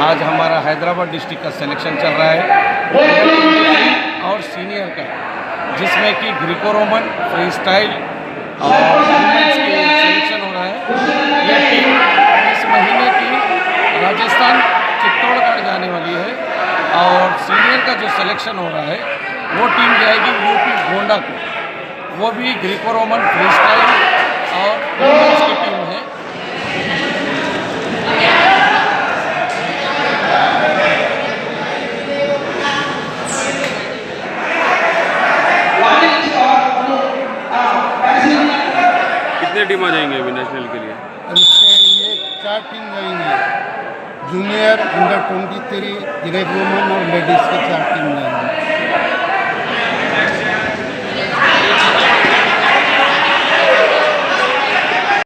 आज हमारा हैदराबाद डिस्ट्रिक्ट का सिलेक्शन चल रहा है और सीनियर का, जिसमें कि ग्रीको रोमन, फ्री स्टाइल और वुमेन्स के सिलेक्शन हो रहा है। यह टीम इस महीने की राजस्थान चित्तौड़गढ़ जाने वाली है और सीनियर का जो सिलेक्शन हो रहा है वो टीम जाएगी यूपी गोंडा को। वो भी ग्रीको रोमन, फ्री स्टाइल और वुमेन्स की टीम है। कितने टीम आ जाएंगे अभी नेशनल के लिए? इसके लिए 4 टीम जाएंगे, जूनियर, अंडर 23, ग्रेको रोमन और लेडीज़ के 4 टीम जाएंगे।